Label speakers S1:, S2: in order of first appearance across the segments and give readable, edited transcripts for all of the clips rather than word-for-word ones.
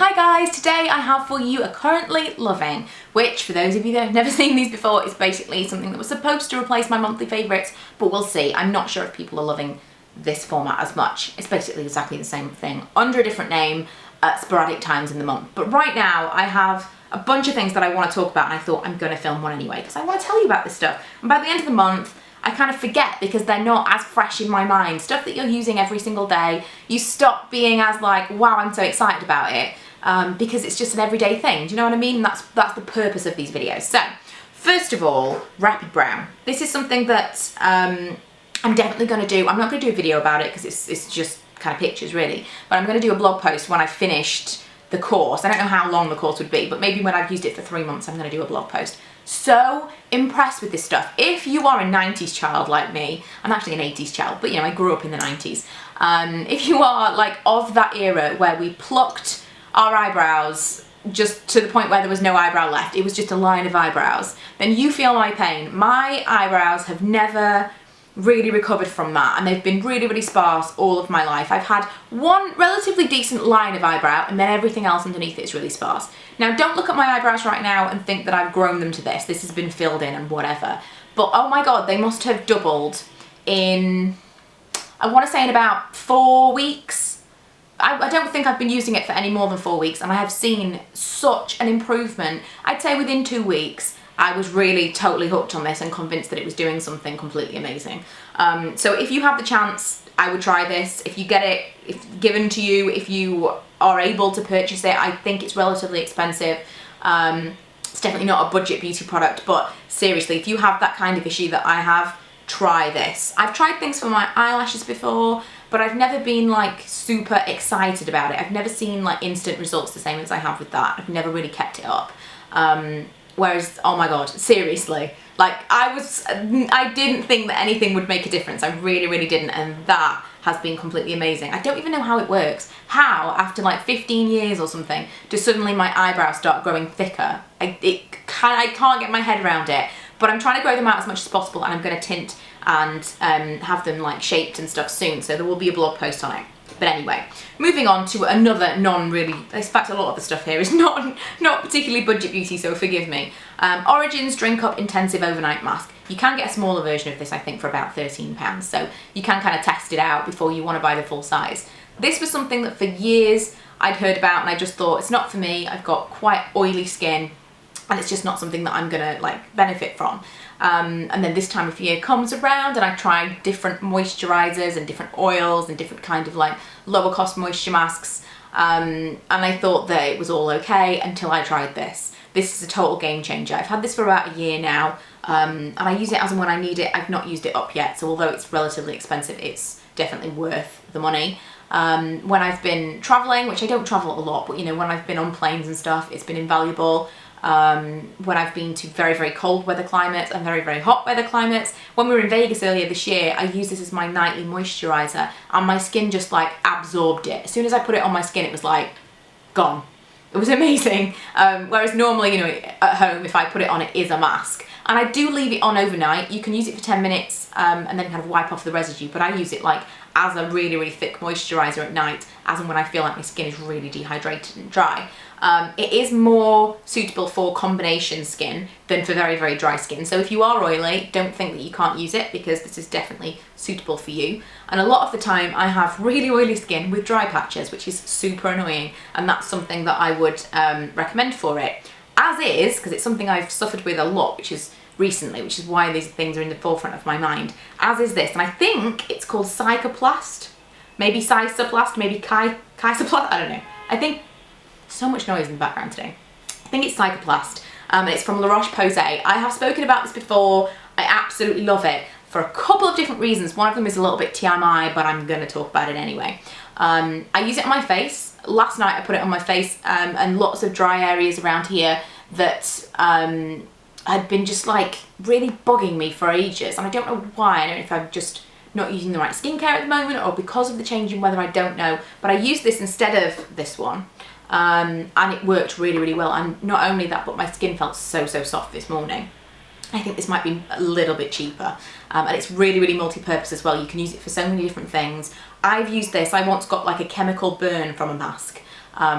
S1: Hi guys, today I have for you a currently loving, which for those of you that have never seen these before is basically something that was supposed to replace my monthly favourites, but we'll see. I'm not sure if people are loving this format as much. It's basically exactly the same thing under a different name at sporadic times in the month. But right now I have a bunch of things that I want to talk about and I thought I'm going to film one anyway because I want to tell you about this stuff. And by the end of the month I kind of forget because they're not as fresh in my mind. Stuff that you're using every single day, you stop being as like, wow, I'm so excited about it, because it's just an everyday thing. Do you know what I mean? That's the purpose of these videos. So, first of all, Rapid Brow. This is something that I'm definitely going to do. I'm not going to do a video about it because it's just kind of pictures really, but I'm going to do a blog post when I've finished the course. I don't know how long the course would be, but maybe when I've used it for 3 months, I'm going to do a blog post. So impressed with this stuff. If you are a 90s child like me, I'm actually an 80s child, but you know, I grew up in the 90s. If you are like of that era where we plucked our eyebrows just to the point where there was no eyebrow left, it was just a line of eyebrows, then you feel my pain. My eyebrows have never really recovered from that, and they've been really sparse all of my life. I've had one relatively decent line of eyebrow and then everything else underneath it is really sparse. Now don't look at my eyebrows right now and think that I've grown them to this. This has been filled in and whatever, but oh my god, they must have doubled in, I want to say in about 4 weeks. I don't think I've been using it for any more than 4 weeks, and I have seen such an improvement. I'd say within 2 weeks I was really totally hooked on this and convinced that it was doing something completely amazing. So if you have the chance, I would try this. If you get it given to you, if you are able to purchase it, I think it's relatively expensive. It's definitely not a budget beauty product, but seriously, if you have that kind of issue that I have, try this. I've tried things for my eyelashes before, but I've never been like super excited about it. I've never seen like instant results the same as I have with that. I've never really kept it up. Whereas, oh my god, seriously, like I didn't think that anything would make a difference. I really didn't, and that has been completely amazing. I don't even know how it works. How, after like 15 years or something, does suddenly my eyebrows start growing thicker? I can't get my head around it, but I'm trying to grow them out as much as possible, and I'm going to tint and have them like shaped and stuff soon, so there will be a blog post on it. But anyway, moving on to another non-really, in fact a lot of the stuff here is not particularly budget beauty, so forgive me. Origins Drink Up Intensive Overnight Mask. You can get a smaller version of this, I think, for about £13, so you can kind of test it out before you want to buy the full size. This was something that for years I'd heard about and I just thought, it's not for me. I've got quite oily skin and it's just not something that I'm gonna like benefit from. And then this time of year comes around and I tried different moisturizers and different oils and different kind of like lower cost moisture masks, and I thought that it was all okay until I tried this. This is a total game changer. I've had this for about a year now, and I use it as and when I need it. I've not used it up yet, so although it's relatively expensive, it's definitely worth the money. When I've been traveling, which I don't travel a lot, but you know, when I've been on planes and stuff, it's been invaluable. When I've been to very cold weather climates and very hot weather climates. When we were in Vegas earlier this year, I used this as my nightly moisturizer and my skin just like absorbed it. As soon as I put it on my skin, it was like gone. It was amazing. Whereas normally, you know, at home, if I put it on, it is a mask. And I do leave it on overnight. You can use it for 10 minutes and then kind of wipe off the residue, but I use it like as a really thick moisturizer at night, as and when I feel like my skin is really dehydrated and dry. It is more suitable for combination skin than for very dry skin. So if you are oily, don't think that you can't use it, because this is definitely suitable for you. And a lot of the time I have really oily skin with dry patches, which is super annoying, and that's something that I would recommend for it. As is, because it's something I've suffered with a lot, which is recently, which is why these things are in the forefront of my mind, as is this, and I think it's called Cicaplast, maybe Cicaplast, maybe Cicaplast, I don't know. I think, so much noise in the background today. I think it's Cicaplast, and it's from Roche Posay. I have spoken about this before. I absolutely love it for a couple of different reasons. One of them is a little bit TMI, but I'm going to talk about it anyway. I use it on my face. Last night I put it on my face, and lots of dry areas around here that had been just like really bugging me for ages, and I don't know why. I don't know if I'm just not using the right skincare at the moment or because of the change in weather, I don't know, but I used this instead of this one. And it worked really well, and not only that, but my skin felt so soft this morning. I think this might be a little bit cheaper, and it's really multi-purpose as well. You can use it for so many different things. I've used this, I once got like a chemical burn from a mask,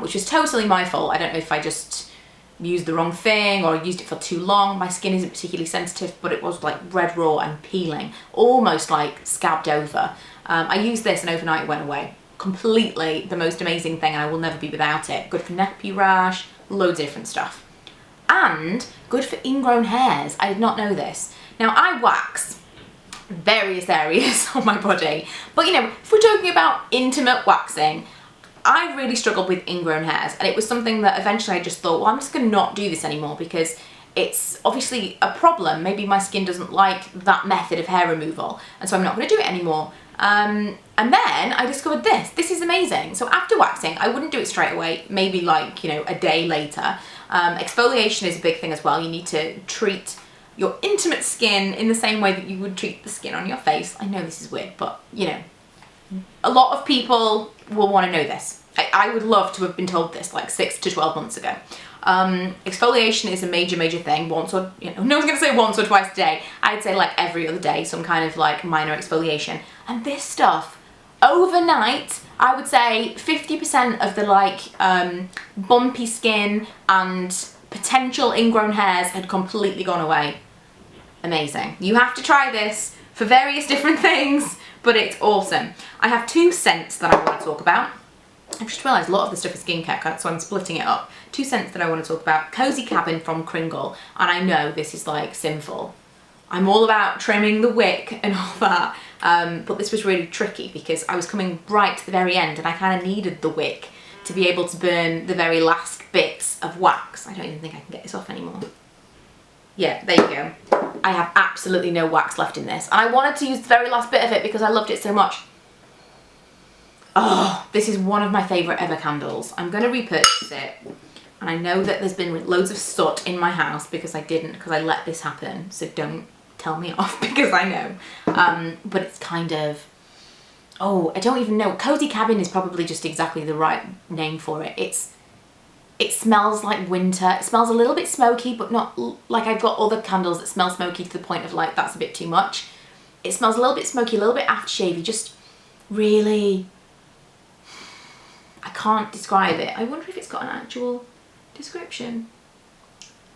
S1: which was totally my fault. I don't know if I just used the wrong thing or used it for too long. My skin isn't particularly sensitive, but it was like red raw and peeling, almost like scabbed over. I used this and overnight it went away. Completely the most amazing thing, and I will never be without it. Good for nappy rash, loads of different stuff. And good for ingrown hairs. I did not know this. Now I wax various areas on my body, but you know, if we're talking about intimate waxing, I really struggled with ingrown hairs, and it was something that eventually I just thought, well, I'm just gonna not do this anymore because it's obviously a problem. Maybe my skin doesn't like that method of hair removal, and so I'm not gonna do it anymore. And then I discovered this. This is amazing. So after waxing, I wouldn't do it straight away, maybe like, you know, a day later. Exfoliation is a big thing as well. You need to treat your intimate skin in the same way that you would treat the skin on your face. I know this is weird, but you know, a lot of people will want to know this. I would love to have been told this like 6 to 12 months ago. Exfoliation is a major thing. Once or, you know, no one's gonna say once or twice a day. I'd say like every other day, some kind of like minor exfoliation. And this stuff, overnight, I would say 50% of the like bumpy skin and potential ingrown hairs had completely gone away. Amazing. You have to try this for various different things, but it's awesome. I have 2 scents that I want to talk about. I've just realised a lot of the stuff is skincare, so I'm splitting it up. 2 scents that I want to talk about. Cozy Cabin from Kringle, and I know this is like sinful. I'm all about trimming the wick and all that, but this was really tricky because I was coming right to the very end and I kind of needed the wick to be able to burn the very last bits of wax. I don't even think I can get this off anymore. Yeah, there you go. I have absolutely no wax left in this, and I wanted to use the very last bit of it because I loved it so much. Oh, this is one of my favourite ever candles. I'm going to repurchase it. And I know that there's been loads of soot in my house because I let this happen. So don't tell me off because I know. But it's kind of, oh, I don't even know. Cozy Cabin is probably just exactly the right name for it. It smells like winter. It smells a little bit smoky, but not like I've got other candles that smell smoky to the point of like, that's a bit too much. It smells a little bit smoky, a little bit aftershavey, just really, I can't describe it. I wonder if it's got an actual description.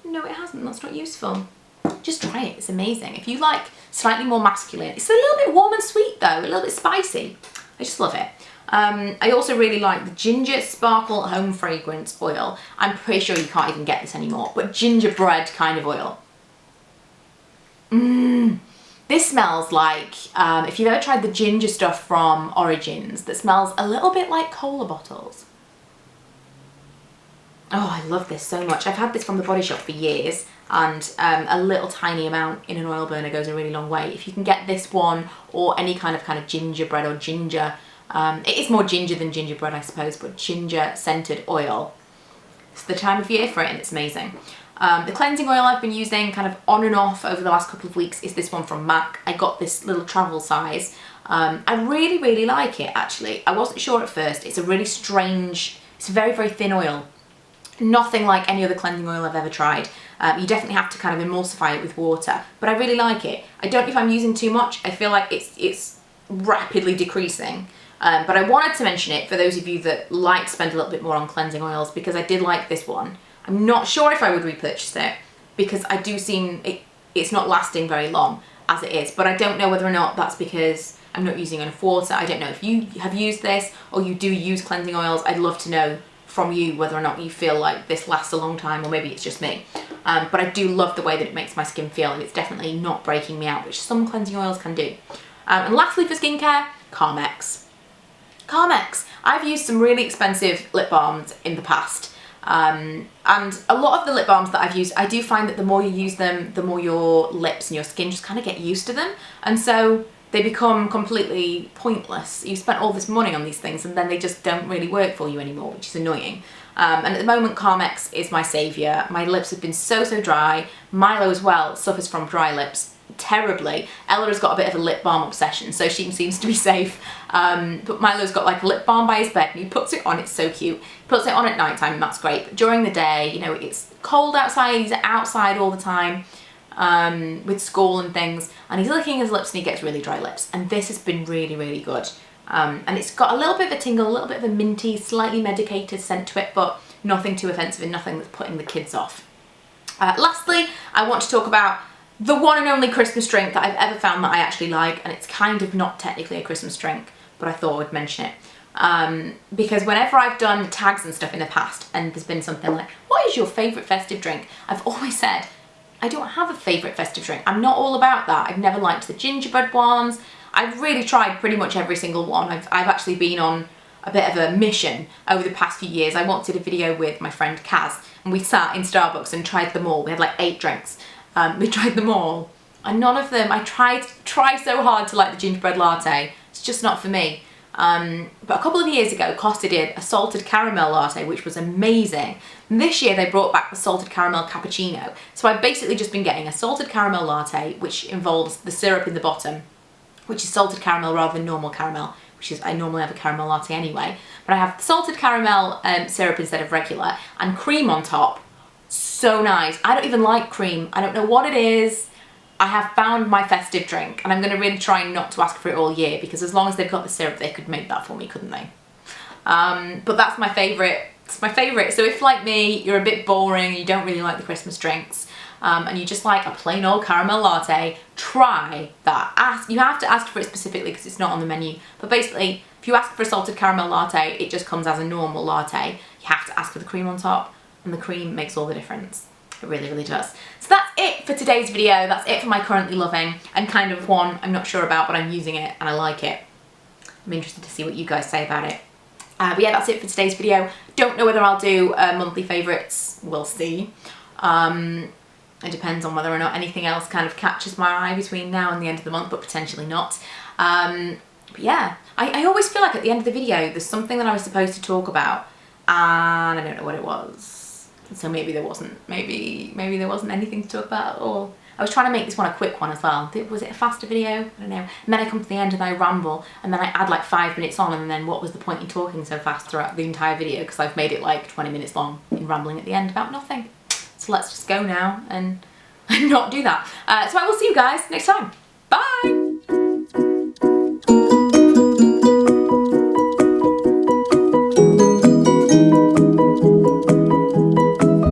S1: No, it hasn't. That's not useful. Just try it. It's amazing. If you like slightly more masculine, it's a little bit warm and sweet though, a little bit spicy. I just love it. I also really like the Ginger Sparkle Home Fragrance Oil. I'm pretty sure you can't even get this anymore, but gingerbread kind of oil. This smells like, if you've ever tried the ginger stuff from Origins, that smells a little bit like cola bottles. Oh, I love this so much. I've had this from the Body Shop for years, and a little tiny amount in an oil burner goes a really long way. If you can get this one or any kind of gingerbread or ginger, it is more ginger than gingerbread, I suppose, but ginger scented oil. It's the time of year for it and it's amazing. The cleansing oil I've been using kind of on and off over the last couple of weeks is this one from MAC. I got this little travel size. I really like it actually. I wasn't sure at first. It's a really strange, it's a very thin oil. Nothing like any other cleansing oil I've ever tried. You definitely have to kind of emulsify it with water, but I really like it. I don't know if I'm using too much. I feel like it's rapidly decreasing. But I wanted to mention it for those of you that like to spend a little bit more on cleansing oils because I did like this one. I'm not sure if I would repurchase it because I do seem it's not lasting very long as it is, but I don't know whether or not that's because I'm not using enough water. I don't know if you have used this or you do use cleansing oils. I'd love to know from you whether or not you feel like this lasts a long time, or maybe it's just me. But I do love the way that it makes my skin feel, and it's definitely not breaking me out, which some cleansing oils can do. And lastly for skincare, Carmex. Carmex. I've used some really expensive lip balms in the past. And a lot of the lip balms that I've used, I do find that the more you use them, the more your lips and your skin just kind of get used to them. And so they become completely pointless. You've spent all this money on these things and then they just don't really work for you anymore, which is annoying. And at the moment, Carmex is my saviour. My lips have been so dry. Milo as well suffers from dry lips terribly. Ella has got a bit of a lip balm obsession, so she seems to be safe. But Milo's got like a lip balm by his bed and he puts it on. It's so cute. He puts it on at night time and that's great. But during the day, you know, it's cold outside. He's outside all the time with school and things, and he's licking his lips and he gets really dry lips. And this has been really good. And it's got a little bit of a tingle, a little bit of a minty, slightly medicated scent to it, but nothing too offensive and nothing that's putting the kids off. Lastly, I want to talk about the one and only Christmas drink that I've ever found that I actually like, and it's kind of not technically a Christmas drink, but I thought I would mention it. Because whenever I've done tags and stuff in the past and there's been something like, what is your favourite festive drink? I've always said, I don't have a favourite festive drink. I'm not all about that. I've never liked the gingerbread ones. I've really tried pretty much every single one. I've actually been on a bit of a mission over the past few years. I once did a video with my friend Kaz and we sat in Starbucks and tried them all. We had like 8 drinks. We tried them all and none of them, I tried so hard to like the gingerbread latte. It's just not for me. But a couple of years ago, Costa did a salted caramel latte, which was amazing. And this year they brought back the salted caramel cappuccino. So I've basically just been getting a salted caramel latte, which involves the syrup in the bottom, which is salted caramel rather than normal caramel, which is, I normally have a caramel latte anyway. But I have salted caramel syrup instead of regular, and cream on top. So nice. I don't even like cream. I don't know what it is. I have found my festive drink and I'm going to really try not to ask for it all year, because as long as they've got the syrup they could make that for me, couldn't they? But that's my favourite. It's my favourite. So if like me you're a bit boring, you don't really like the Christmas drinks, and you just like a plain old caramel latte, try that. You have to ask for it specifically because it's not on the menu, but basically if you ask for a salted caramel latte it just comes as a normal latte. You have to ask for the cream on top, and the cream makes all the difference. It really, really does. So that's it for today's video. That's it for my currently loving, and kind of one I'm not sure about, but I'm using it and I like it. I'm interested to see what you guys say about it. But yeah, that's it for today's video. Don't know whether I'll do monthly favourites. We'll see. It depends on whether or not anything else kind of catches my eye between now and the end of the month, but potentially not. But yeah, I always feel like at the end of the video there's something that I was supposed to talk about and I don't know what it was. So maybe there wasn't. Maybe there wasn't anything to talk about at all. I was trying to make this one a quick one as well. Was it a faster video? I don't know. And then I come to the end and I ramble, and then I add like 5 minutes on, and then what was the point in talking so fast throughout the entire video, because I've made it like 20 minutes long in rambling at the end about nothing. So let's just go now and not do that. So I will see you guys next time.